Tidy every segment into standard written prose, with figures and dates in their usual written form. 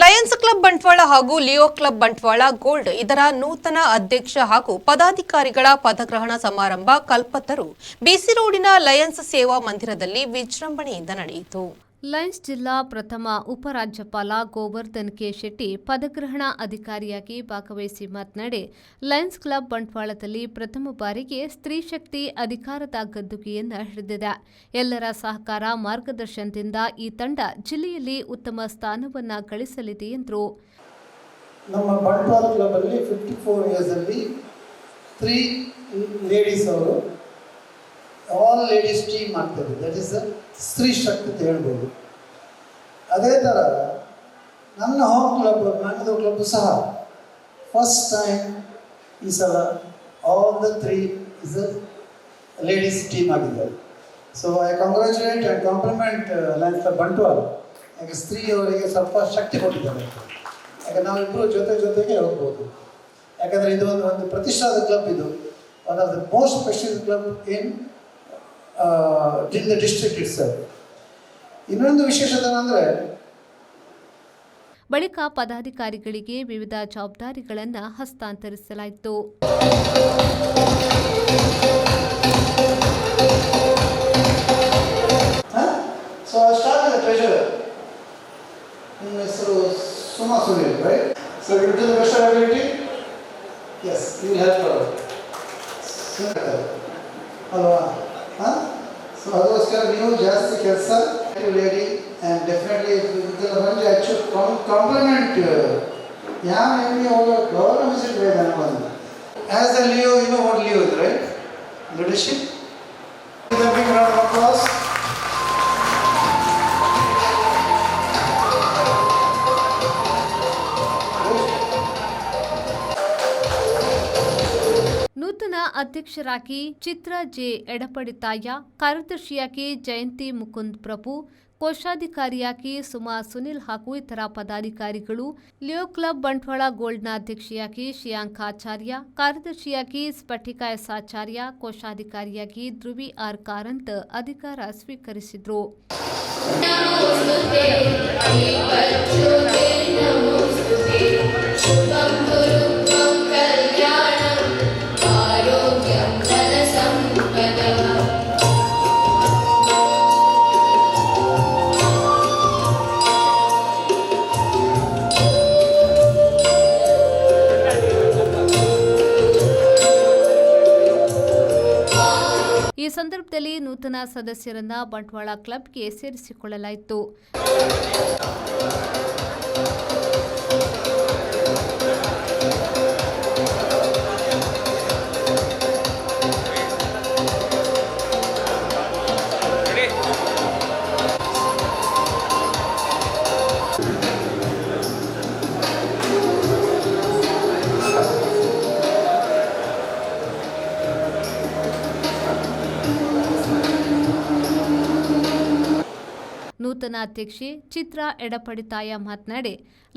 Lions club Bantwal ಹಾಗೂ Leo club Bantwal gold ಇದರ ನೂತನ ಅಧ್ಯಕ್ಷ ಹಾಗೂ ಪದಾಧಿಕಾರಿಗಳ ಪದಗ್ರಹಣ ಸಮಾರಂಭ ಕಲ್ಪತರು ಬಿಸಿ ರೋಡಿನ ಲಯನ್ಸ್ ಸೇವಾ ಮಂದಿರದಲ್ಲಿ ವಿಜೃಂಭಣೆಯಿಂದ ನಡೆಯಿತು. ಲಯನ್ಸ್ ಜಿಲ್ಲಾ ಪ್ರಥಮ ಉಪರಾಜ್ಯಪಾಲ ಗೋವರ್ಧನ್ ಕೆ ಶೆಟ್ಟಿ ಪದಗ್ರಹಣ ಅಧಿಕಾರಿಯಾಗಿ ಭಾಗವಹಿಸಿ ಮಾತನಾಡಿ, ಲಯನ್ಸ್ ಕ್ಲಬ್ ಬಂಟ್ವಾಳದಲ್ಲಿ ಪ್ರಥಮ ಬಾರಿಗೆ ಸ್ತ್ರೀ ಶಕ್ತಿ ಅಧಿಕಾರದ ಗದ್ದುಗೆಯನ್ನು ಹಿಡಿದಿದೆ. ಎಲ್ಲರ ಸಹಕಾರ ಮಾರ್ಗದರ್ಶನದಿಂದ ಈ ತಂಡ ಜಿಲ್ಲೆಯಲ್ಲಿ ಉತ್ತಮ ಸ್ಥಾನವನ್ನು ಗಳಿಸಲಿದೆ ಎಂದರು. ನಮ್ಮ ಬಂಟ್ವಾಳ ಕ್ಲಬ್ ಅಲ್ಲಿ 54 ಇಯರ್ಸ್ ಅಲ್ಲಿ 3 ಲೇಡೀಸ್ ಅವರು all ladies team that. Is ಇಸ್ ಸ್ತ್ರೀ ಶಕ್ತಿ ಅಂತ ಹೇಳ್ಬೋದು. ಅದೇ ಥರ ನನ್ನ ಹೋಮ್ ಕ್ಲಬ್ ಮ್ಯಾಂಗೋ ಕ್ಲಬ್ ಸಹ ಫಸ್ಟ್ ಟೈಮ್ ಈ ಸಲ all the 3 is ladies team ಆಗಿದ್ದಾರೆ. So I congratulate and compliment Lions club Bantwal. ಯಾಕೆ ಸ್ತ್ರೀಯವರಿಗೆ ಸ್ವಲ್ಪ ಶಕ್ತಿ ಕೊಟ್ಟಿದ್ದಾರೆ. ಯಾಕೆ ನಾವಿಬ್ಬರು ಜೊತೆಗೆ ಹೋಗ್ಬೋದು. ಯಾಕಂದರೆ ಇದು ಒಂದು ಪ್ರತಿಷ್ಠಾದ ಕ್ಲಬ್. ಇದು one of the most prestigious club in the district itself. ಇನ್ನೊಂದು ವಿಶೇಷತೆ ಅಂದರೆ ಬಳಿಕ ಪದಾಧಿಕಾರಿಗಳಿಗೆ ವಿವಿಧ ಜವಾಬ್ದಾರಿಗಳನ್ನು ಹಸ್ತಾಂತರಿಸಲಾಯಿತು. So start with treasurer. ನಿಮ್ಮ ಹೆಸರು Suma Sunil, right? So you do the best of ability. Yes, you will help ಅವರ್ ಅಲ್ವಾ? ಸೊ ಅದಕ್ಕೋಸ್ಕರ ನೀವು ಜಾಸ್ತಿ ಕೆಲಸ ಲೇಡಿ ಆ್ಯಂಡ್ ಡೆಫಿನೆಟ್ಲಿ ಇದೆಲ್ಲ ಬಂದು ಆ್ಯಕ್ಚುಲಿ ಕಾಂಪ್ಲಿಮೆಂಟ್ ಯಾವ ಎಮ್ಮೆ ಹೋಗೋ ಗೌರವ ವಿಸಿಟ್ ಬೇಡ ಅನ್ನೋದು. As a Leo, you know what Leo is, right? Leadership. Big round of applause. ನೂತನ ಅಧ್ಯಕ್ಷರಾಗಿ ಚಿತ್ರಾ ಜೆ ಎಡಪಡಿತಾಯ, ಕಾರ್ಯದರ್ಶಿಯಾಗಿ ಜಯಂತಿ ಮುಕುಂದ್ ಪ್ರಭು, ಕೋಶಾಧಿಕಾರಿಯಾಗಿ ಸುಮಾ ಸುನಿಲ್ ಹಾಗೂ ಇತರ ಪದಾಧಿಕಾರಿಗಳು, ಲಿಯೋ ಕ್ಲಬ್ ಬಂಟ್ವಾಳ ಗೋಲ್ಡ್ನ ಅಧ್ಯಕ್ಷೆಯಾಗಿ ಶ್ರೇಯಾಂಕಾಚಾರ್ಯ, ಕಾರ್ಯದರ್ಶಿಯಾಗಿ ಸ್ಫಟಿಕಾ ಎಸ್ ಆಚಾರ್ಯ, ಕೋಶಾಧಿಕಾರಿಯಾಗಿ ಧ್ರುವಿ ಆರ್ ಕಾರಂತ್ ಅಧಿಕಾರ ಸ್ವೀಕರಿಸಿದರು. ಈ ಸಂದರ್ಭದಲ್ಲಿ ನೂತನ ಸದಸ್ಯರನ್ನ ಬಂಟ್ವಾಳ ಕ್ಲಬ್ಗೆ ಸೇರಿಸಿಕೊಳ್ಳಲಾಯಿತು. ನೂತನ ಅಧ್ಯಕ್ಷೆ ಚಿತ್ರಾ ಎಡಪಡಿತಾಯ ಮಾತನಾಡಿ,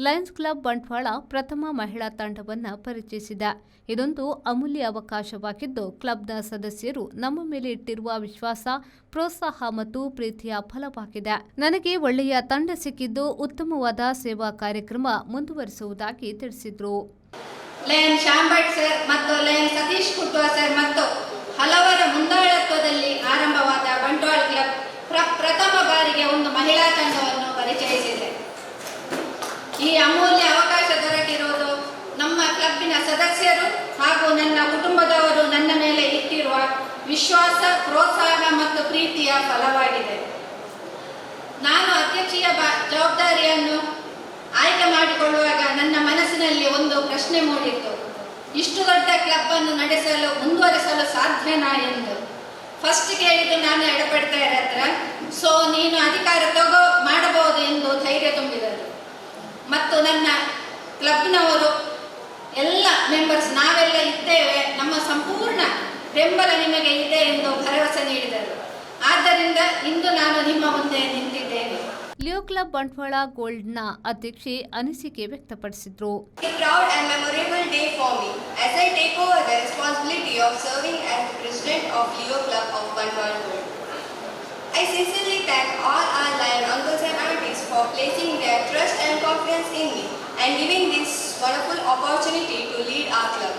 ಲಯನ್ಸ್ ಕ್ಲಬ್ ಬಂಟ್ವಾಳ ಪ್ರಥಮ ಮಹಿಳಾ ತಂಡವನ್ನು ಪರಿಚಯಿಸಿದೆ. ಇದೊಂದು ಅಮೂಲ್ಯ ಅವಕಾಶವಾಗಿದ್ದು, ಕ್ಲಬ್ನ ಸದಸ್ಯರು ನಮ್ಮ ಮೇಲೆ ಇಟ್ಟಿರುವ ವಿಶ್ವಾಸ, ಪ್ರೋತ್ಸಾಹ ಮತ್ತು ಪ್ರೀತಿಯ ಫಲವಾಗಿದೆ. ನನಗೆ ಒಳ್ಳೆಯ ತಂಡ ಸಿಕ್ಕಿದ್ದು ಉತ್ತಮವಾದ ಸೇವಾ ಕಾರ್ಯಕ್ರಮ ಮುಂದುವರಿಸುವುದಾಗಿ ತಿಳಿಸಿದರು. ಲಯನ್ ಶಾಂಭಟ್ ಸರ್ ಮತ್ತು ಲಯನ್ ಸತೀಶ್ ಕುಟ್ವಾ ಸರ್ ಮತ್ತು ಹಲವರ ಮುಂದಾಳತ್ವದಲ್ಲಿ ಆರಂಭವಾದ ಬಂಟ್ವಾಳ ಕ್ಲಬ್ ಪ್ರಥಮ ಬಾರಿಗೆ ಒಂದು ಮಹಿಳಾ ತಂಡವನ್ನು ಪರಿಚಯಿಸಿದೆ. ಈ ಅಮೂಲ್ಯ ಅವಕಾಶ ದೊರಕಿರುವುದು ನಮ್ಮ ಕ್ಲಬ್ಬಿನ ಸದಸ್ಯರು ಹಾಗೂ ನನ್ನ ಕುಟುಂಬದವರು ನನ್ನ ಮೇಲೆ ಇಟ್ಟಿರುವ ವಿಶ್ವಾಸ, ಪ್ರೋತ್ಸಾಹ ಮತ್ತು ಪ್ರೀತಿಯ ಫಲವಾಗಿದೆ. ನಾನು ಅಧ್ಯಕ್ಷೀಯ ಜವಾಬ್ದಾರಿಯನ್ನು ಆಯ್ಕೆ ಮಾಡಿಕೊಳ್ಳುವಾಗ ನನ್ನ ಮನಸ್ಸಿನಲ್ಲಿ ಒಂದು ಪ್ರಶ್ನೆ ಮೂಡಿತ್ತು. ಇಷ್ಟು ದೊಡ್ಡ ಕ್ಲಬ್ ಅನ್ನು ನಡೆಸಲು ಮುಂದುವರಿಸಲು ಸಾಧ್ಯನಾ ಎಂದು. ಫಸ್ಟ್ ಕೇಳಿದ್ದು ನಾನು ಎಡಪಡ್ತಾ ಹತ್ರ, ಸೊ ನೀನು ಅಧಿಕಾರ ಮಾಡಬಹುದು ಎಂದು ಧೈರ್ಯ ತುಂಬಿದರು. ಮತ್ತು ನನ್ನ ಕ್ಲಬ್ನವರು ಎಲ್ಲ ಮೆಂಬರ್ಸ್ ನಾವೆಲ್ಲ ಇದ್ದೇವೆ, ನಮ್ಮ ಸಂಪೂರ್ಣ ಬೆಂಬಲ ನಿಮಗೆ ಇದೆ ಎಂದು ಭರವಸೆ ನೀಡಿದರು. ಆದ್ದರಿಂದ ಇಂದು ನಾನು ನಿಮ್ಮ ಮುಂದೆ ನಿಂತಿದ್ದೇನೆ. ಲಿಯೋ ಕ್ಲಬ್ ಬಂಟ್ವಾಳ ಗೋಲ್ಡ್ನ ಅಧ್ಯಕ್ಷೆ ಅನಿಸಿಕೆ ವ್ಯಕ್ತಪಡಿಸಿದರು. Proud and memorable day for me as I take over the responsibility of serving as the president of Leo Club of Banಟ್wala Gold. I sincerely thank all our Lion uncles and aunties for placing their trust and confidence in me and giving this wonderful opportunity to lead our club.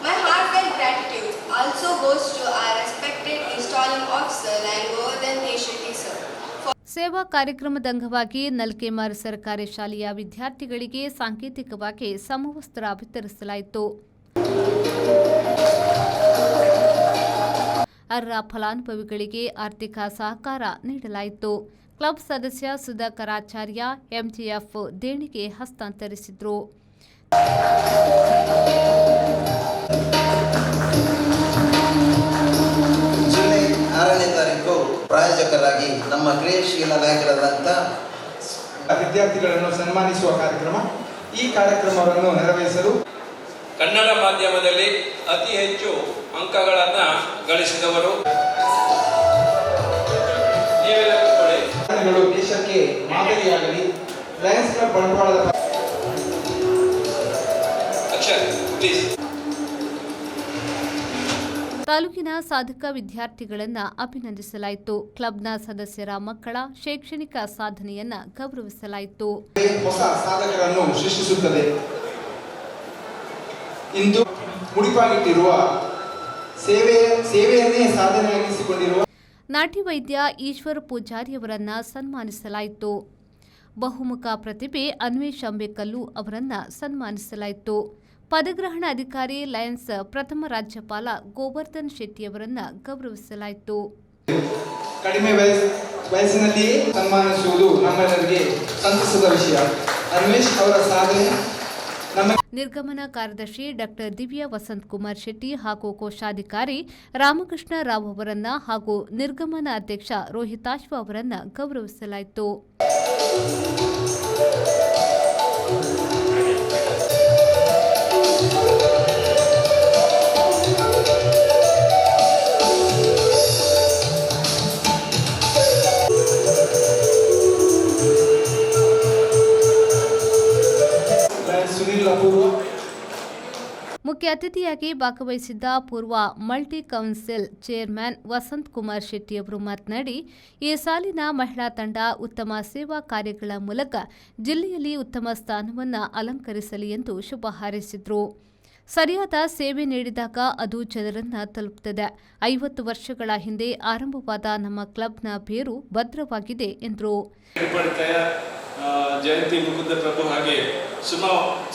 My heartfelt gratitude also goes to our respected installing officer and Govardhan Shetty sir. ಸೇವಾ ಕಾರ್ಯಕ್ರಮದ ಅಂಗವಾಗಿ ನಲ್ಕೆಮಾರ್ ಸರ್ಕಾರಿ ಶಾಲೆಯ ವಿದ್ಯಾರ್ಥಿಗಳಿಗೆ ಸಾಂಕೇತಿಕವಾಗಿ ಸಮವಸ್ತ್ರ ವಿತರಿಸಲಾಯಿತು. ಅರ್ಹ ಫಲಾನುಭವಿಗಳಿಗೆ ಆರ್ಥಿಕ ಸಹಕಾರ ನೀಡಲಾಯಿತು. ಕ್ಲಬ್ ಸದಸ್ಯ ಸುಧಾಕರಾಚಾರ್ಯ ಎಂಜಿಎಫ್ ದೇಣಿಗೆ ಹಸ್ತಾಂತರಿಸಿದರು. ಜುಲೈ 6ನೇ ತಾರೀಕು ಪ್ರಾಯೋಜಕರಾಗಿ ನಮ್ಮ ಕ್ರಿಯಾಶೀಲ ನಾಯಕರಾದಂಥ ವಿದ್ಯಾರ್ಥಿಗಳನ್ನು ಸನ್ಮಾನಿಸುವ ಕಾರ್ಯಕ್ರಮ. ಈ ಕಾರ್ಯಕ್ರಮವನ್ನು ನೆರವೇರಿಸಲು ಕನ್ನಡ ಮಾಧ್ಯಮದಲ್ಲಿ ಅತಿ ಹೆಚ್ಚು ಅಂಕಗಳನ್ನು ಗಳಿಸಿದವರು ದೇಶಕ್ಕೆ ಮಾದರಿಯಾಗಲಿ. ಲಯನ್ಸ್ ಕ್ಲಬ್ ಬಂಡವಾಳದ ತಾಲೂಕಿನ ಸಾಧಕ ವಿದ್ಯಾರ್ಥಿಗಳನ್ನು ಅಭಿನಂದಿಸಲಾಯಿತು. ಕ್ಲಬ್ನ ಸದಸ್ಯರ ಮಕ್ಕಳ ಶೈಕ್ಷಣಿಕ ಸಾಧನೆಯನ್ನು ಗೌರವಿಸಲಾಯಿತು. ಹೊಸ ಸಾಧಕರನ್ನು ಸೃಷ್ಟಿಸುತ್ತದೆ. ಇಂದು ಮುಡಿಪಾಗಿಟ್ಟಿರುವ ಸೇವೆಯನ್ನೇ ಸಾಧನೆಯಾಗಿಸಿಕೊಂಡಿರುವ ನಾಟಿ ವೈದ್ಯ ಈಶ್ವರ ಪೂಜಾರಿಯವರನ್ನ ಸನ್ಮಾನಿಸಲಾಯಿತು. ಬಹುಮುಖ ಪ್ರತಿಭೆ ಅನ್ವೇಷ್ ಅಂಬೇಕಲ್ಲು ಅವರನ್ನ ಸನ್ಮಾನಿಸಲಾಯಿತು. ಪದಗ್ರಹಣ ಅಧಿಕಾರಿ ಲಯನ್ಸ್ ಪ್ರಥಮ ರಾಜ್ಯಪಾಲ ಗೋವರ್ಧನ್ ಶೆಟ್ಟಿಯವರನ್ನ ಗೌರವಿಸಲಾಯಿತು. ಕಡಿಮೆ ವಯಸ್ಸಿನಲ್ಲಿಯೇ ಸನ್ಮಾನಿಸುವುದು ನಮ್ಮೆಲ್ಲರಿಗೆ ಸಂತಸದ ವಿಷಯ. ಅನ್ವೇಷ್ ಅವರ ಸಾಧನೆ ನಿರ್ಗಮನ ಕಾರ್ಯದರ್ಶಿ ಡಾಕ್ಟರ್ ದಿವ್ಯಾ ವಸಂತ್ ಕುಮಾರ್ ಶೆಟ್ಟಿ ಹಾಗೂ ಕೋಶಾಧಿಕಾರಿ ರಾಮಕೃಷ್ಣ ರಾವ್ ಅವರನ್ನ ಹಾಗೂ ನಿರ್ಗಮನ ಅಧ್ಯಕ್ಷ ರೋಹಿತಾಶ್ವ ಅವರನ್ನ ಗೌರವಿಸಲಾಯಿತು. ಮುಖ್ಯ ಅತಿಥಿಯಾಗಿ ಭಾಗವಹಿಸಿದ್ದ ಪೂರ್ವ multi council chairman Vasanth Kumar ಶೆಟ್ಟಿಯವರು ಮಾತನಾಡಿ, ಈ ಸಾಲಿನ ಮಹಿಳಾ ತಂಡ ಉತ್ತಮ ಸೇವಾ ಕಾರ್ಯಗಳ ಮೂಲಕ ಜಿಲ್ಲೆಯಲ್ಲಿ ಉತ್ತಮ ಸ್ಥಾನವನ್ನು ಅಲಂಕರಿಸಲಿ ಎಂದು ಶುಭ ಹಾರೈಸಿದರು. ಸರಿಯಾದ ಸೇವೆ ನೀಡಿದಾಗ ಅದು ಜನರನ್ನ ತಲುಪುತ್ತದೆ. 50 ವರ್ಷಗಳ ಹಿಂದೆ ಆರಂಭವಾದ ನಮ್ಮ ಕ್ಲಬ್ನ ಬೇರು ಭದ್ರವಾಗಿದೆ ಎಂದರು. ಜಯಂತಿ ಮುಕುಂದ ಪ್ರಭು ಹಾಗೆ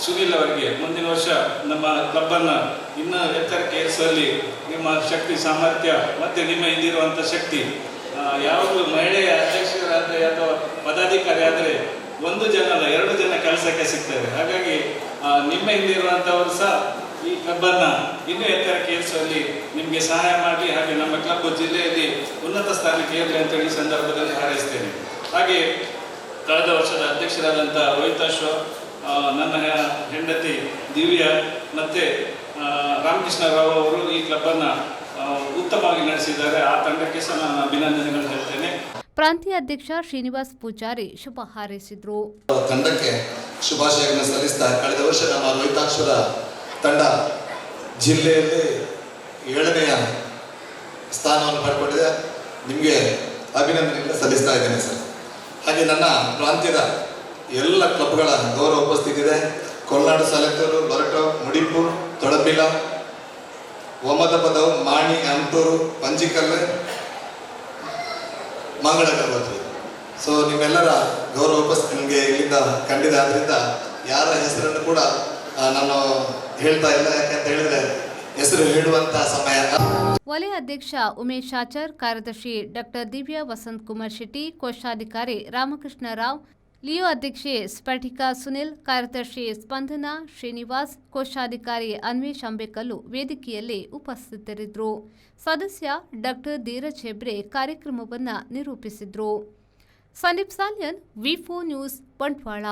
ಸುನೀಲ್ ಅವರಿಗೆ ಮುಂದಿನ ವರ್ಷ ನಮ್ಮ ಕ್ಲಬ್ಬನ್ನು ಇನ್ನೂ ಎತ್ತರಕ್ಕೆ ಏರಿಸುವಲ್ಲಿ ನಿಮ್ಮ ಶಕ್ತಿ ಸಾಮರ್ಥ್ಯ ಮತ್ತು ನಿಮ್ಮ ಹಿಂದಿರುವಂಥ ಶಕ್ತಿ, ಯಾವಾಗಲೂ ಮಹಿಳೆಯ ಅಧ್ಯಕ್ಷರಾದರೆ ಅಥವಾ ಪದಾಧಿಕಾರಿ ಆದರೆ 1 ಜನ ಅಲ್ಲ 2 ಜನ ಕೆಲಸಕ್ಕೆ ಸಿಗ್ತೇವೆ. ಹಾಗಾಗಿ ನಿಮ್ಮ ಹಿಂದಿರುವಂಥವರು ಸಹ ಈ ಕ್ಲಬ್ಬನ್ನು ಇನ್ನೂ ಎತ್ತರಕ್ಕೆ ಏರಿಸುವಲ್ಲಿ ನಿಮಗೆ ಸಹಾಯ ಮಾಡಲಿ. ಹಾಗೆ ನಮ್ಮ ಕ್ಲಬ್ ಜಿಲ್ಲೆಯಲ್ಲಿ ಉನ್ನತ ಸ್ಥಾನಕ್ಕೆ ಏರಲಿ ಅಂತೇಳಿ ಸಂದರ್ಭದಲ್ಲಿ ಹಾರೈಸ್ತೇನೆ. ಹಾಗೆ ಕಳೆದ ವರ್ಷದ ಅಧ್ಯಕ್ಷರಾದಂಥ ರೋಹಿತಾಶ್ವ, ನನ್ನ ಹೆಂಡತಿ ದಿವ್ಯಾ ಮತ್ತು ರಾಮಕೃಷ್ಣ ರಾವ್ ಅವರು ಈ ಕ್ಲಬ್ಬನ್ನು ಉತ್ತಮವಾಗಿ ನಡೆಸಿದ್ದಾರೆ. ಆ ತಂಡಕ್ಕೆ ಸಹ ನಾನು ಅಭಿನಂದನೆಗಳು ಹೇಳ್ತೇನೆ. ಪ್ರಾಂತೀಯ ಅಧ್ಯಕ್ಷ ಶ್ರೀನಿವಾಸ್ ಪೂಜಾರಿ ಶುಭ ಹಾರೈಸಿದರು. ತಂಡಕ್ಕೆ ಶುಭಾಶಯಗಳನ್ನು ಸಲ್ಲಿಸ್ತಾ, ಕಳೆದ ವರ್ಷ ನಮ್ಮ ರೋಹಿತಾಶ್ವರ ತಂಡ ಜಿಲ್ಲೆಯಲ್ಲಿ 7ನೇ ಸ್ಥಾನವನ್ನು ಪಡ್ಕೊಂಡಿದೆ. ನಿಮಗೆ ಅಭಿನಂದನೆಗಳನ್ನು ಸಲ್ಲಿಸ್ತಾ ಇದ್ದೇನೆ ಸರ್. ಹಾಗೆ ನನ್ನ ಪ್ರಾಂತ್ಯದ ಎಲ್ಲ ಕ್ಲಬ್ಗಳ ಗೌರವ ಉಪಸ್ಥಿತಿ ಇದೆ. ಕೊಲ್ನಾಡು, ಸಾಲೆತ್ತೂರು, ಬರಟು, ಮುಡಿಪು, ತೊಡಪಿಲ, ಒಮ್ಮದಪದವು, ಮಾಣಿ, ಅಂಟೂರು, ಪಂಜಿಕಲ್ಲು, ಮಂಗಳಗರ್ವತ್ತು. ಸೊ ನಿಮ್ಮೆಲ್ಲರ ಗೌರವ ಉಪಸ್ಥಿತಿ ನಿಮಗೆ ಇಲ್ಲಿಂದ ಕಂಡಿದೆ. ಆದ್ದರಿಂದ ಯಾರ ಹೆಸರನ್ನು ಕೂಡ ನಾನು ಹೇಳ್ತಾ ಇಲ್ಲ, ಯಾಕಂತ ಹೇಳಿದ್ರೆ ಹೆಸರು ಹೇಳುವಂತಹ ಸಮಯ. ವಲಯ ಅಧ್ಯಕ್ಷ ಉಮೇಶ್ ಆಚಾರ್, ಕಾರ್ಯದರ್ಶಿ ಡಾಕ್ಟರ್ ದಿವ್ಯಾ ವಸಂತ್ ಕುಮಾರ್ ಶೆಟ್ಟಿ, ಕೋಶಾಧಿಕಾರಿ ರಾಮಕೃಷ್ಣ ರಾವ್, ಲಿಯೋ ಅಧ್ಯಕ್ಷೆ ಸ್ಫಟಿಕಾ ಸುನಿಲ್, ಕಾರ್ಯದರ್ಶಿ ಸ್ಪಂದನಾ ಶ್ರೀನಿವಾಸ್, ಕೋಶಾಧಿಕಾರಿ ಅನ್ವೇಷ್ ಅಂಬೇಕಲ್ಲು ವೇದಿಕೆಯಲ್ಲಿ ಉಪಸ್ಥಿತರಿದ್ದರು. ಸದಸ್ಯ ಡಾಕ್ಟರ್ ಧೀರಜ್ ಹೆಬ್ರೆ ಕಾರ್ಯಕ್ರಮವನ್ನು ನಿರೂಪಿಸಿದರು. ಸಂದೀಪ್ ಸಾಲ್ಯನ್, ವಿ4 ನ್ಯೂಸ್, ಬಂಟ್ವಾಳ.